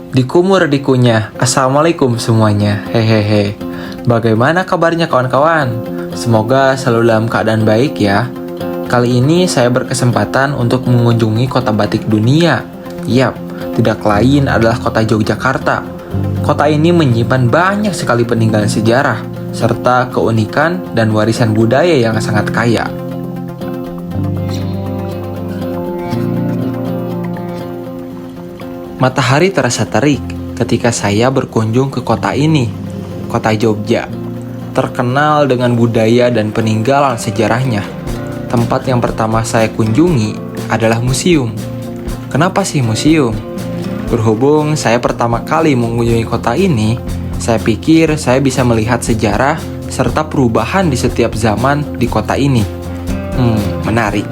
Dikumur dikunyah, Assalamualaikum semuanya, hehehe. Bagaimana kabarnya kawan-kawan? Semoga selalu dalam keadaan baik ya. Kali ini saya berkesempatan untuk mengunjungi kota batik dunia. Yap, tidak lain adalah kota Yogyakarta. Kota ini menyimpan banyak sekali peninggalan sejarah, serta keunikan dan warisan budaya yang sangat kaya. Matahari terasa terik ketika saya berkunjung ke kota ini, kota Jogja. Terkenal dengan budaya dan peninggalan sejarahnya. Tempat yang pertama saya kunjungi adalah museum. Kenapa sih museum? Berhubung saya pertama kali mengunjungi kota ini, saya pikir saya bisa melihat sejarah serta perubahan di setiap zaman di kota ini. Menarik.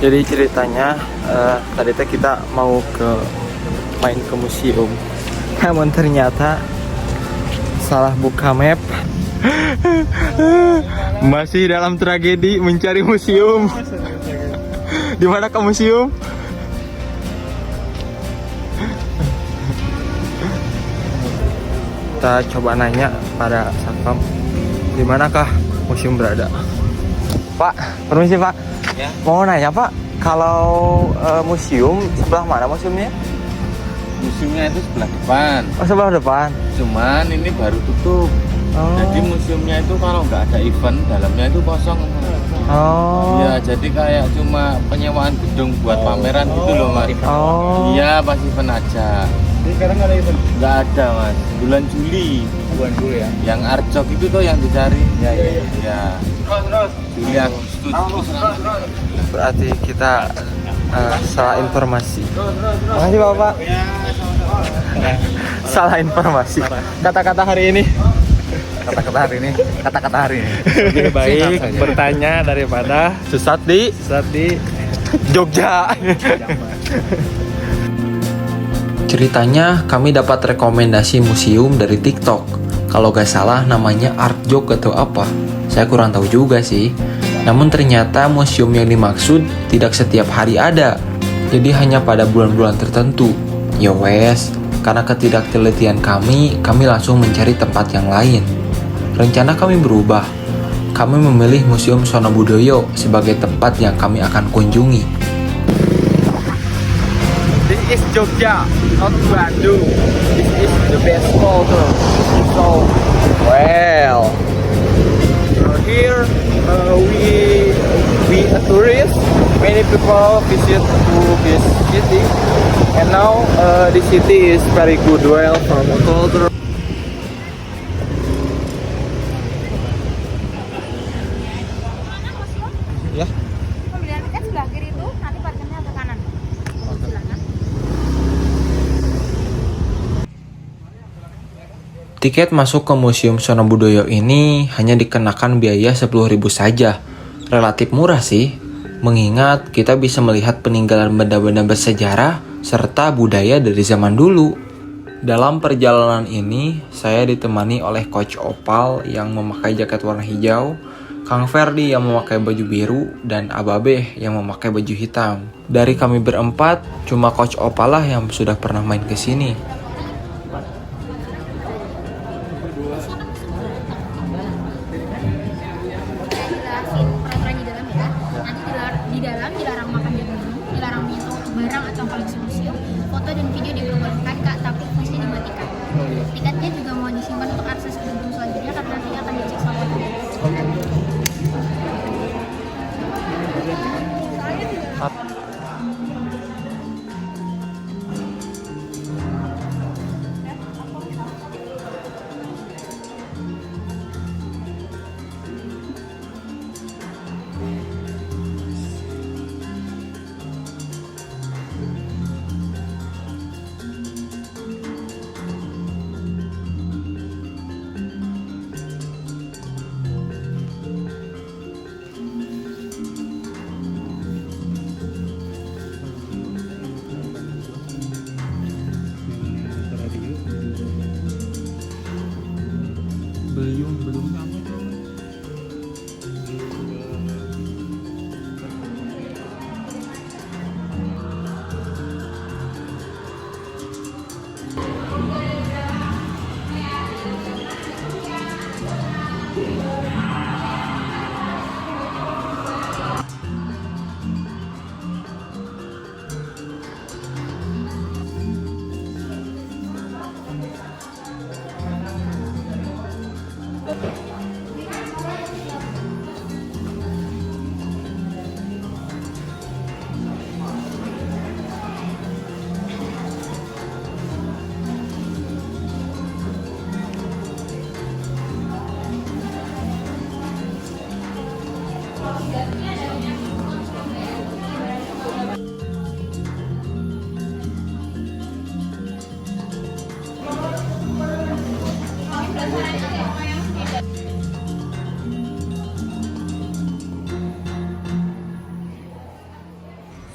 Jadi ceritanya tadi kita mau main ke museum, namun ternyata salah buka map. Masih dalam tragedi mencari museum. Di mana ke museum? Kita coba nanya pada satpam, di manakah museum berada? Pak, permisi Pak. Ya. Mau nanya Pak, kalau museum sebelah mana museumnya? Museumnya itu sebelah depan. Oh, sebelah depan. Cuman ini baru tutup. Jadi museumnya itu kalau nggak ada event, dalamnya itu kosong. Ya, jadi kayak cuma penyewaan gedung buat pameran gitu loh Mas. Iya, pas event aja. Jadi sekarang nggak ada event? Nggak ada Mas. Bulan Juli. Bulan Juli ya? Yang Arjok itu tuh yang dicari. Ya. Terus. Juli Agustus. Berarti kita salah informasi. Makasih Bapak. Salah informasi. Kata-kata hari ini. Lebih baik bertanya daripada sesat di Jogja. Ceritanya kami dapat rekomendasi museum dari TikTok. Kalau gak salah namanya Arjok atau apa. Saya kurang tahu juga sih. Namun ternyata museum yang dimaksud tidak setiap hari ada. Jadi hanya pada bulan-bulan tertentu. Ya wes, karena ketidaktelitian kami langsung mencari tempat yang lain. Rencana kami berubah. Kami memilih Museum Sonobudoyo sebagai tempat yang kami akan kunjungi. This is Jogja, not Bandung. This is the best culture. So, well, here we a tourist. Many people visit to this city, and now the city is very good, well, from culture. Ya. Pembelian tiket sebelah kiri itu, nanti parkirnya ke kanan. Silakan. Tiket masuk ke Museum Sonobudoyo ini hanya dikenakan biaya 10.000 saja. Relatif murah sih, mengingat kita bisa melihat peninggalan benda-benda bersejarah serta budaya dari zaman dulu. Dalam perjalanan ini, saya ditemani oleh Coach Opal yang memakai jaket warna hijau, Kang Ferdi yang memakai baju biru, dan Ababe yang memakai baju hitam. Dari kami berempat, cuma Coach Opal lah yang sudah pernah main ke sini. Peraturan di dalam ya. Nanti dilarang makan di gedung, dilarang menyentuh barang atau koleksi museum, foto dan video diperbolehkan Kak, tapi fungsi dimatikan. Tiketnya juga mau disimpan untuk akses ke gedung selanjutnya karena nanti akan dicek sama Belum.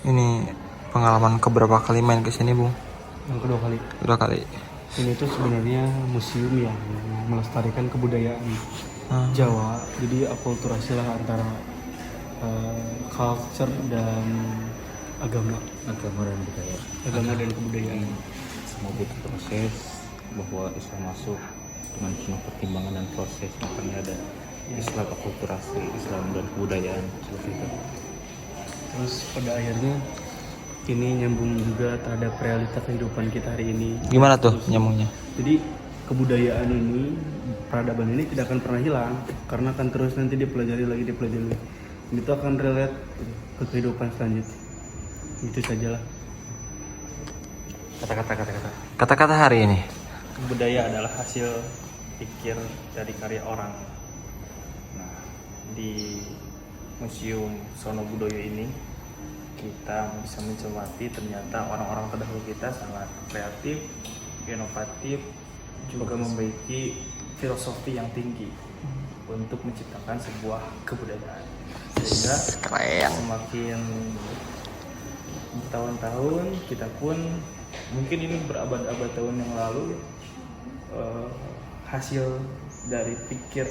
Ini pengalaman keberapa kali main ke sini, Bung? Yang kedua kali. Kedua kali. Ini tuh sebenarnya museum yang melestarikan kebudayaan Jawa. Jadi akulturasi lah antara culture dan agama dan budaya. Agama dan kebudayaan. Semua butuh proses, bahwa Islam masuk dengan penuh pertimbangan dan proses, makanya ada Islam akulturasi, Islam dan kebudayaan seperti itu. Terus pada akhirnya ini nyambung juga terhadap realita kehidupan kita hari ini. Gimana tuh nyambungnya? Jadi kebudayaan ini, peradaban ini tidak akan pernah hilang karena akan terus nanti dipelajari lagi. Itu akan relate ke kehidupan selanjutnya. Itu sajalah. Kata-kata hari ini. Budaya adalah hasil pikir dari karya orang. Nah, di Museum Sono Budoyo ini kita bisa mencermati ternyata orang-orang terdahulu kita sangat kreatif, inovatif, juga memiliki filosofi yang tinggi untuk menciptakan sebuah kebudayaan. Sehingga semakin bertahun-tahun kita pun mungkin ini berabad-abad tahun yang lalu hasil dari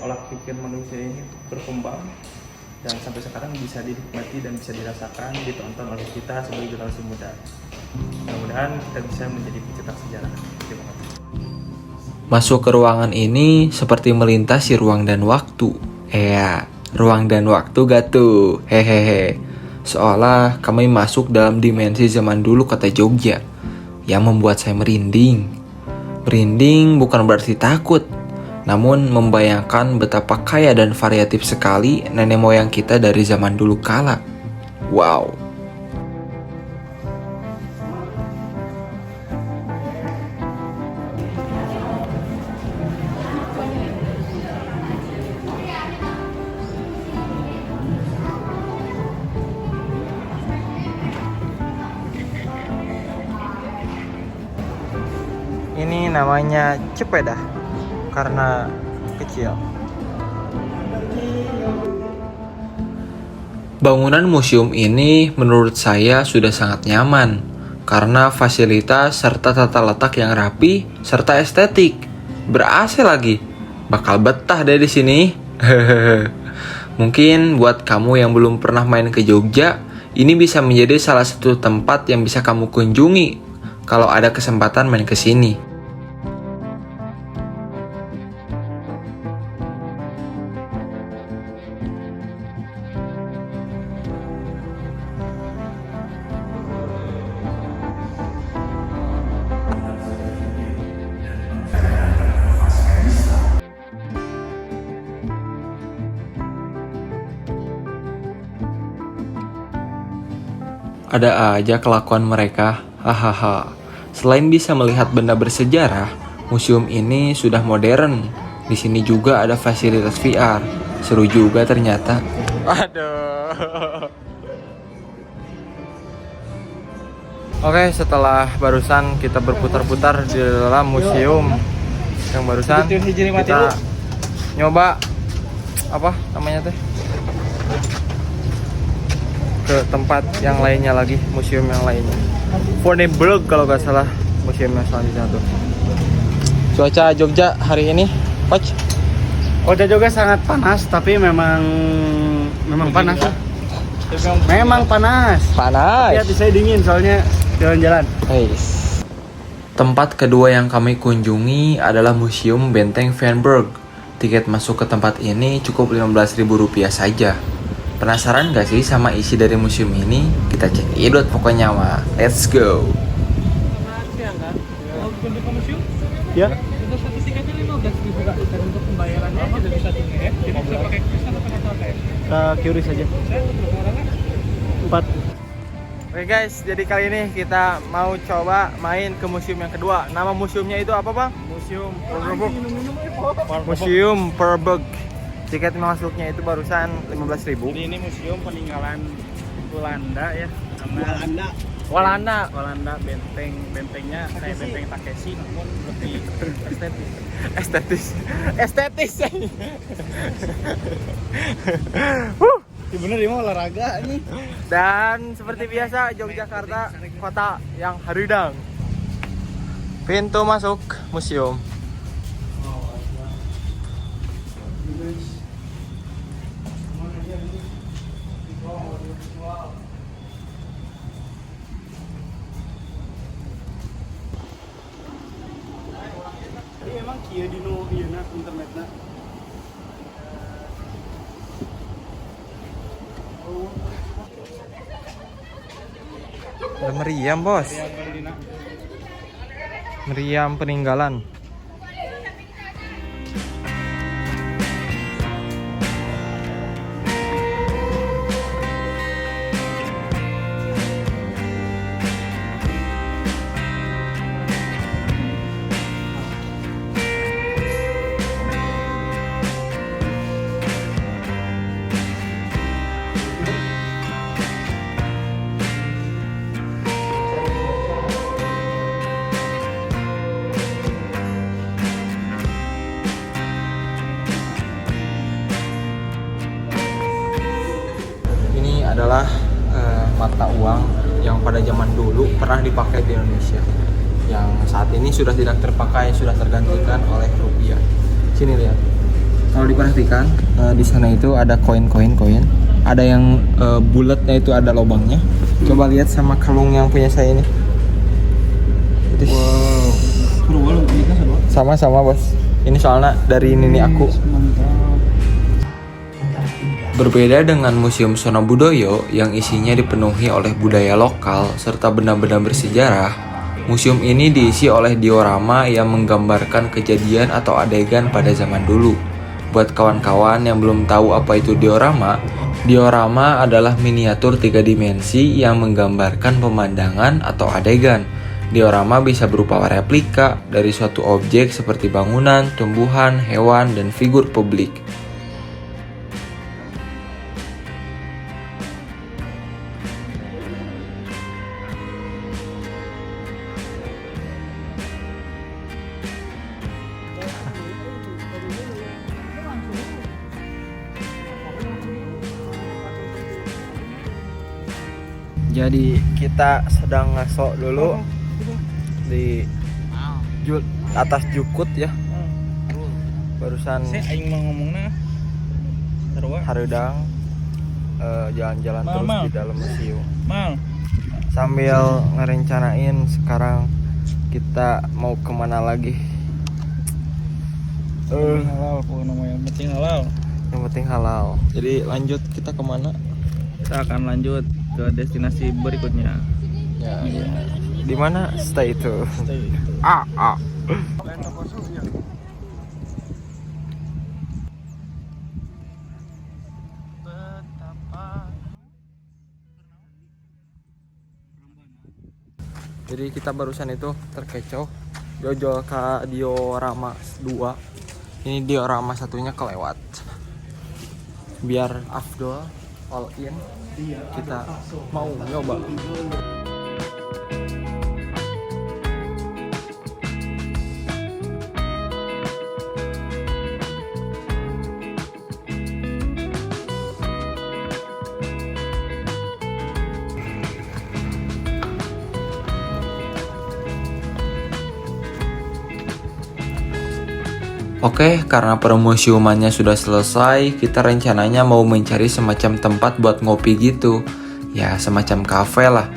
olah pikir manusia ini berkembang dan sampai sekarang bisa dinikmati dan bisa dirasakan, ditonton oleh kita sebagai generasi muda. Mudah-mudahan kita bisa menjadi pencetak sejarah. Terima kasih. Masuk ke ruangan ini seperti melintasi ruang dan waktu. Ruang dan waktu gak tuh? Hehehe. Seolah kami masuk dalam dimensi zaman dulu kata Jogja, yang membuat saya merinding. Merinding bukan berarti takut, namun membayangkan betapa kaya dan variatif sekali nenek moyang kita dari zaman dulu kala. Wow. Ini namanya cepeda karena kecil. Bangunan museum ini menurut saya sudah sangat nyaman karena fasilitas serta tata letak yang rapi serta estetik. Ber-AC lagi. Bakal betah deh di sini. Mungkin buat kamu yang belum pernah main ke Jogja, ini bisa menjadi salah satu tempat yang bisa kamu kunjungi kalau ada kesempatan main ke sini. Ada aja kelakuan mereka, hahaha. Selain bisa melihat benda bersejarah, museum ini sudah modern. Di sini juga ada fasilitas VR. Seru juga ternyata. Aduh. Oke, setelah barusan kita berputar-putar di dalam museum yang barusan kita nyoba apa namanya teh? Ke tempat yang lainnya lagi, museum yang lainnya. Vonneberg kalau nggak salah museum yang selanjutnya tuh. Cuaca Jogja hari ini, Coach? Kota juga sangat panas, tapi memang panas. Memang panas. Panas. Hati saya dingin soalnya jalan-jalan. Tempat kedua yang kami kunjungi adalah Museum Benteng Vandenberg. Tiket masuk ke tempat ini cukup Rp15.000 saja. Penasaran gak sih sama isi dari museum ini? Kita cek idot pokoknya mah. Let's go. Ya. Untuk satu tiketnya 15.000 Kak, dan untuk pembayarannya tidak bisa tunai. Jadi bisa pakai kris atau pakai TOTE. QRIS saja. 4. Oke guys, jadi kali ini kita mau coba main ke museum yang kedua. Nama museumnya itu apa bang? Museum Museum Verburg. Tiket masuknya itu barusan 15.000. Jadi ini museum peninggalan Walanda ya. Walanda. Walanda bentengnya kayak benteng Takeshi namun lebih Estetis. Bener ini mau olahraga nih. Dan seperti biasa Yogyakarta kota yang haridang. Pintu masuk museum. Ini emang kieu dino ieu internetna. Ada meriam bos. Meriam peninggalan. Adalah mata uang yang pada zaman dulu pernah dipakai di Indonesia, yang saat ini sudah tidak terpakai, sudah tergantikan oleh rupiah. Sini lihat, kalau diperhatikan di sana itu ada koin, ada yang bulatnya itu ada lubangnya. Coba lihat sama kalung yang punya saya ini. Wow, sama bos. Ini soalnya dari nini aku. Berbeda dengan Museum Sonobudoyo yang isinya dipenuhi oleh budaya lokal serta benda-benda bersejarah, museum ini diisi oleh diorama yang menggambarkan kejadian atau adegan pada zaman dulu. Buat kawan-kawan yang belum tahu apa itu diorama adalah miniatur 3 dimensi yang menggambarkan pemandangan atau adegan. Diorama bisa berupa replika dari suatu objek seperti bangunan, tumbuhan, hewan, dan figur publik. Jadi kita sedang ngasok dulu di atas Jukut ya. Barusan Saya aing mau ngomongna hareudang jalan-jalan terus di dalam museum. Sambil ngerencanain sekarang kita mau kemana lagi. halal pokoknya namanya, yang penting halal. Yang penting halal. Jadi lanjut kita kemana? Kita akan lanjut ke destinasi berikutnya. Ya. Di mana stay itu? Stay. Jadi kita barusan itu terkecoh jojol ke diorama 2. Ini diorama satunya kelewat. Biar afdol all in, kita mau nyoba. Oke, karena permusiumannya sudah selesai, kita rencananya mau mencari semacam tempat buat ngopi gitu. Ya, semacam kafe lah.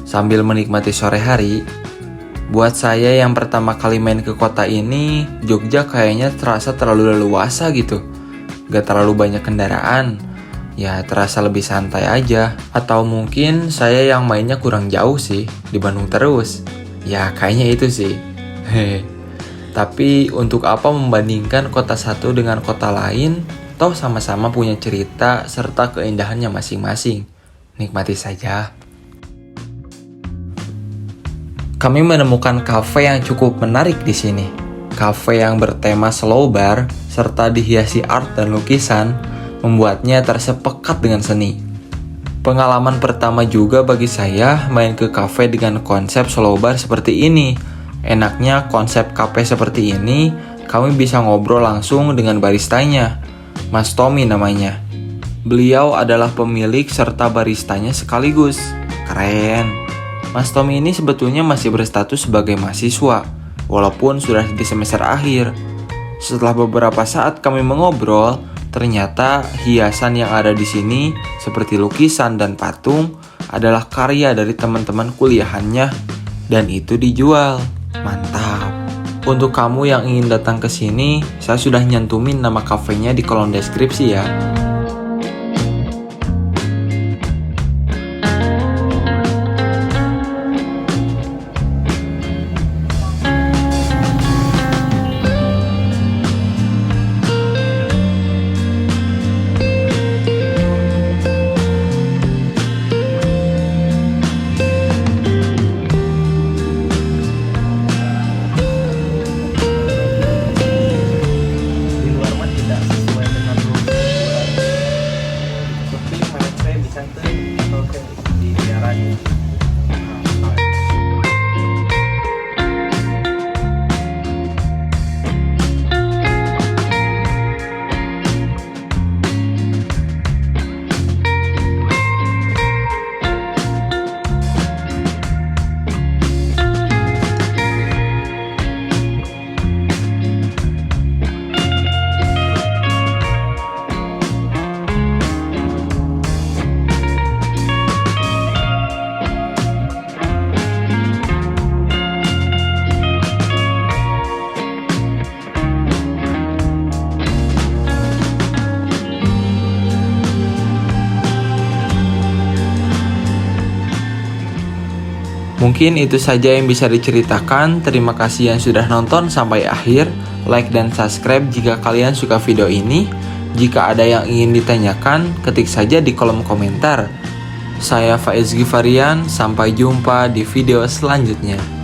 Sambil menikmati sore hari. Buat saya yang pertama kali main ke kota ini, Jogja kayaknya terasa terlalu leluasa gitu. Gak terlalu banyak kendaraan. Ya, terasa lebih santai aja. Atau mungkin saya yang mainnya kurang jauh sih, di Bandung terus. Ya, kayaknya itu sih. Hehe. Tapi untuk apa membandingkan kota satu dengan kota lain? Toh sama-sama punya cerita serta keindahannya masing-masing. Nikmati saja. Kami menemukan kafe yang cukup menarik di sini. Kafe yang bertema slow bar serta dihiasi art dan lukisan membuatnya tersepekat dengan seni. Pengalaman pertama juga bagi saya main ke kafe dengan konsep slow bar seperti ini. Enaknya konsep kafe seperti ini, kami bisa ngobrol langsung dengan baristanya, Mas Tommy namanya. Beliau adalah pemilik serta baristanya sekaligus. Keren. Mas Tommy ini sebetulnya masih berstatus sebagai mahasiswa, walaupun sudah di semester akhir. Setelah beberapa saat kami mengobrol, ternyata hiasan yang ada di sini, seperti lukisan dan patung, adalah karya dari teman-teman kuliahannya, dan itu dijual. Mantap. Untuk kamu yang ingin datang ke sini, saya sudah nyantumin nama kafenya di kolom deskripsi ya. Di luar mah tidak sesuai dengan rules seperti merek saya di santai atau di daerahnya. Mungkin itu saja yang bisa diceritakan. Terima kasih yang sudah nonton sampai akhir. Like dan subscribe jika kalian suka video ini. Jika ada yang ingin ditanyakan, ketik saja di kolom komentar. Saya Faiz Gifarian, sampai jumpa di video selanjutnya.